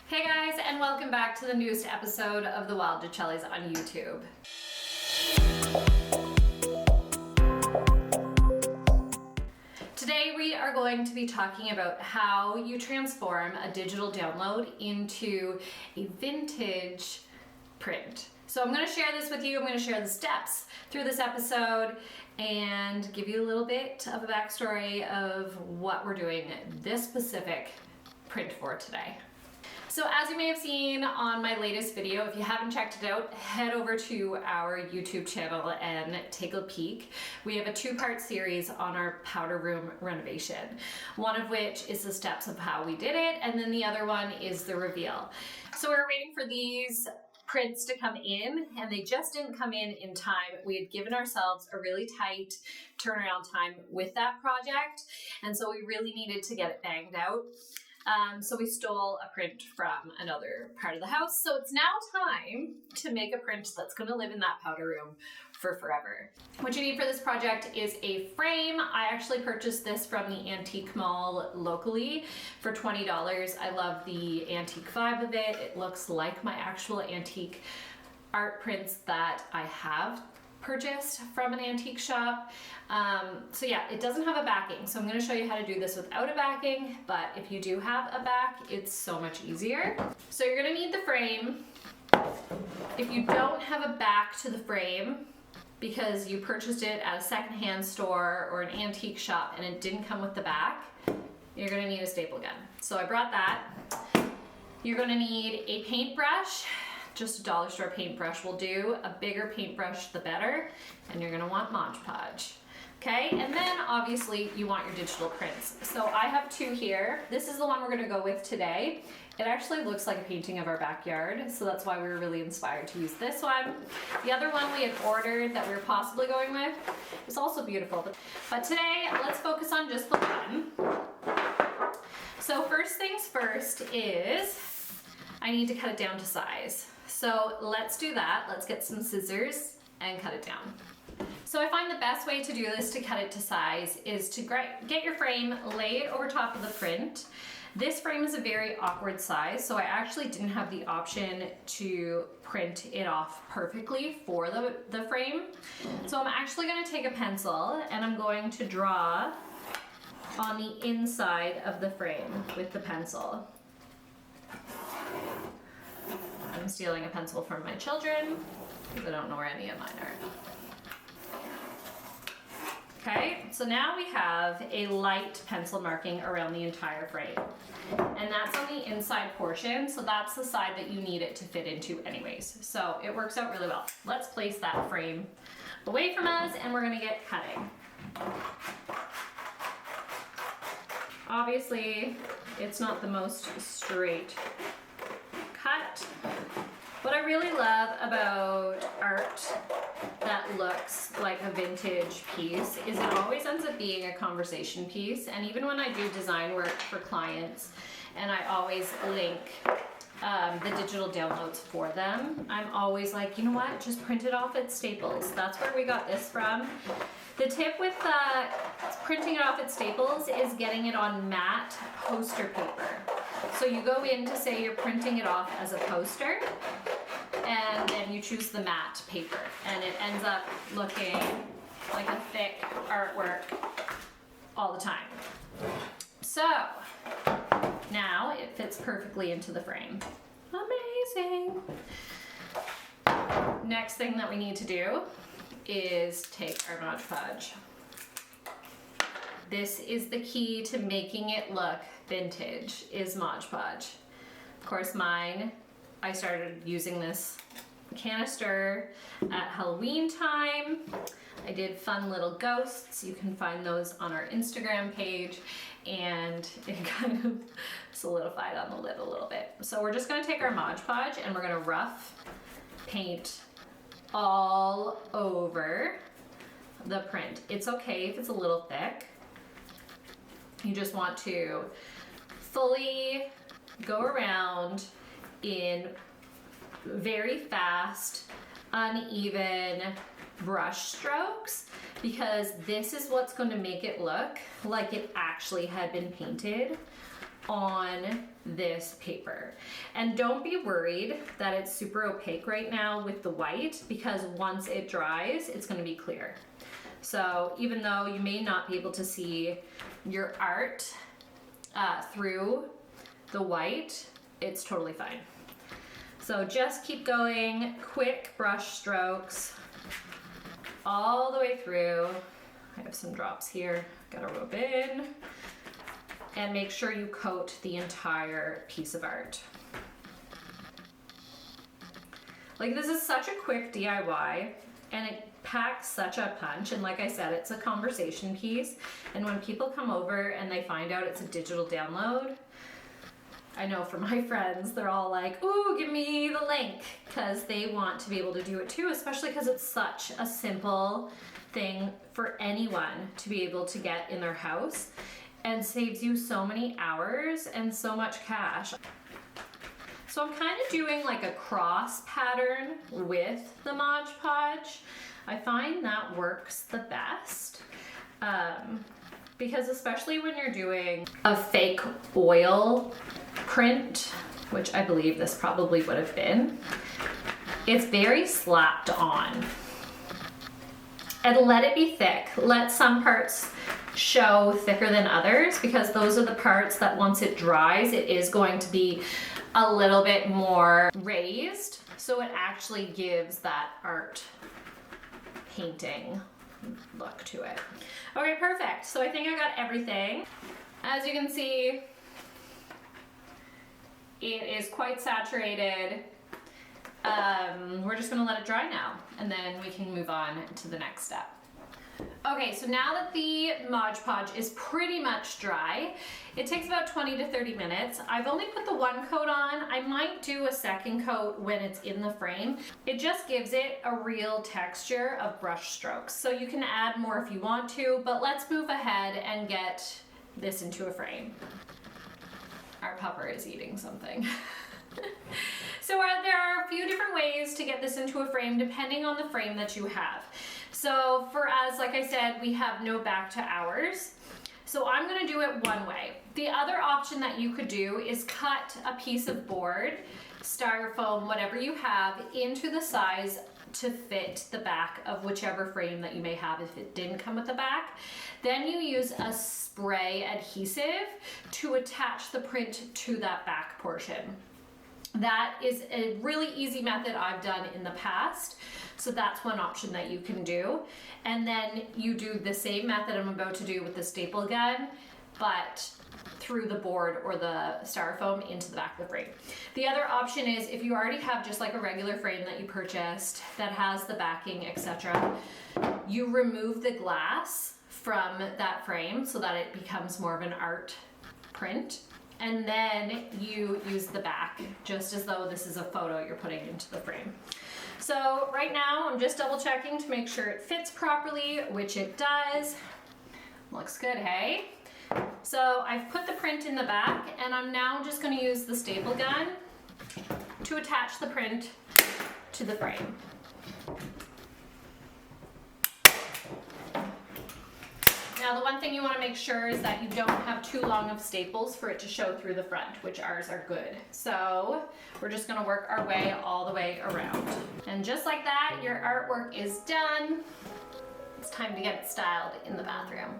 Hey guys, and welcome back to the newest episode of The Wild Ducellis on YouTube. Today we are going to be talking about how you transform a digital download into a vintage print. So I'm going to share this with you. I'm going to share the steps through this episode and give you a little bit of a backstory of what we're doing this specific print for today. So as you may have seen on my latest video, if you haven't checked it out, head over to our YouTube channel and take a peek. We have a two-part series on our powder room renovation, one of which is the steps of how we did it, and then the other one is the reveal. So we're waiting for these prints to come in, and they just didn't come in time. We had given ourselves a really tight turnaround time with that project, and so we really needed to get it banged out. So we stole a print from another part of the house. So it's now time to make a print that's going to live in that powder room for forever. What you need for this project is a frame. I actually purchased this from the antique mall locally for $20. I love the antique vibe of it. It looks like my actual antique art prints that I have purchased from an antique shop. So yeah, it doesn't have a backing, so I'm going to show you how to do this without a backing, but if you do have a back, it's so much easier. So you're going to need the frame. If you don't have a back to the frame because you purchased it at a secondhand store or an antique shop and it didn't come with the back, you're going to need a staple gun. So I brought that. You're going to need a paintbrush. Just a dollar store paintbrush will do. A bigger paintbrush, the better. And you're gonna want Mod Podge. Okay, and then obviously you want your digital prints. So I have two here. This is the one we're gonna go with today. It actually looks like a painting of our backyard, so that's why we were really inspired to use this one. The other one we had ordered that we were possibly going with is also beautiful. But today, let's focus on just the one. So first things first is I need to cut it down to size. So let's do that. Let's get some scissors and cut it down. So I find the best way to do this to cut it to size is to get your frame, lay it over top of the print. This frame is a very awkward size, so I actually didn't have the option to print it off perfectly for the frame. So I'm actually going to take a pencil and I'm going to draw on the inside of the frame with the pencil. I'm stealing a pencil from my children because I don't know where any of mine are. Okay, so now we have a light pencil marking around the entire frame. And that's on the inside portion, so that's the side that you need it to fit into anyways. So it works out really well. Let's place that frame away from us and we're gonna get cutting. Obviously, it's not the most straight cut. What I really love about art that looks like a vintage piece is it always ends up being a conversation piece. And even when I do design work for clients and I always link the digital downloads for them, I'm always like, you know what, just print it off at Staples. That's where we got this from. The tip with printing it off at Staples is getting it on matte poster paper. So you go in to say you're printing it off as a poster, and then you choose the matte paper, and it ends up looking like a thick artwork all the time. So now it fits perfectly into the frame. Amazing. Next thing that we need to do is take our Mod Podge. This is the key to making it look vintage, is Mod Podge. Of course, mine, I started using this canister at Halloween time. I did fun little ghosts. You can find those on our Instagram page, and it kind of solidified on the lid a little bit. So we're just gonna take our Mod Podge and we're gonna rough paint all over the print. It's okay if it's a little thick. You just want to fully go around in very fast, uneven brush strokes, because this is what's going to make it look like it actually had been painted on this paper. And don't be worried that it's super opaque right now with the white, because once it dries, it's going to be clear. So even though you may not be able to see your art through the white, it's totally fine. So just keep going, quick brush strokes all the way through. I have some drops here, gotta rub in. And make sure you coat the entire piece of art. Like, this is such a quick DIY, and it packs such a punch. And like I said, it's a conversation piece. And when people come over and they find out it's a digital download, I know for my friends, they're all like, ooh, give me the link, because they want to be able to do it too, especially because it's such a simple thing for anyone to be able to get in their house, and saves you so many hours and so much cash. So I'm kind of doing like a cross pattern with the Mod Podge. I find that works the best. Because especially when you're doing a fake oil print, which I believe this probably would have been, it's very slapped on. And let it be thick. Let some parts show thicker than others, because those are the parts that once it dries, it is going to be a little bit more raised. So it actually gives that art painting look to it. Okay, perfect. So I think I got everything. As you can see, it is quite saturated. We're just gonna let it dry now, and then we can move on to the next step. Okay, so now that the Mod Podge is pretty much dry, it takes about 20 to 30 minutes. I've only put the one coat on. I might do a second coat when it's in the frame. It just gives it a real texture of brush strokes. So you can add more if you want to, but let's move ahead and get this into a frame. Our pupper is eating something. So there are a few different ways to get this into a frame depending on the frame that you have. So for us, like I said, we have no back to ours. So I'm gonna do it one way. The other option that you could do is cut a piece of board, styrofoam, whatever you have, into the size to fit the back of whichever frame that you may have if it didn't come with the back. Then you use a spray adhesive to attach the print to that back portion. That is a really easy method I've done in the past. So that's one option that you can do. And then you do the same method I'm about to do with the staple gun, but through the board or the styrofoam into the back of the frame. The other option is if you already have just like a regular frame that you purchased that has the backing, etc., you remove the glass from that frame so that it becomes more of an art print. And then you use the back just as though this is a photo you're putting into the frame. So right now I'm just double checking to make sure it fits properly, which it does. Looks good, hey? So I've put the print in the back, and I'm now just going to use the staple gun to attach the print to the frame. Now the one thing you want to make sure is that you don't have too long of staples for it to show through the front, which ours are good. So we're just going to work our way all the way around. And just like that, your artwork is done. It's time to get it styled in the bathroom.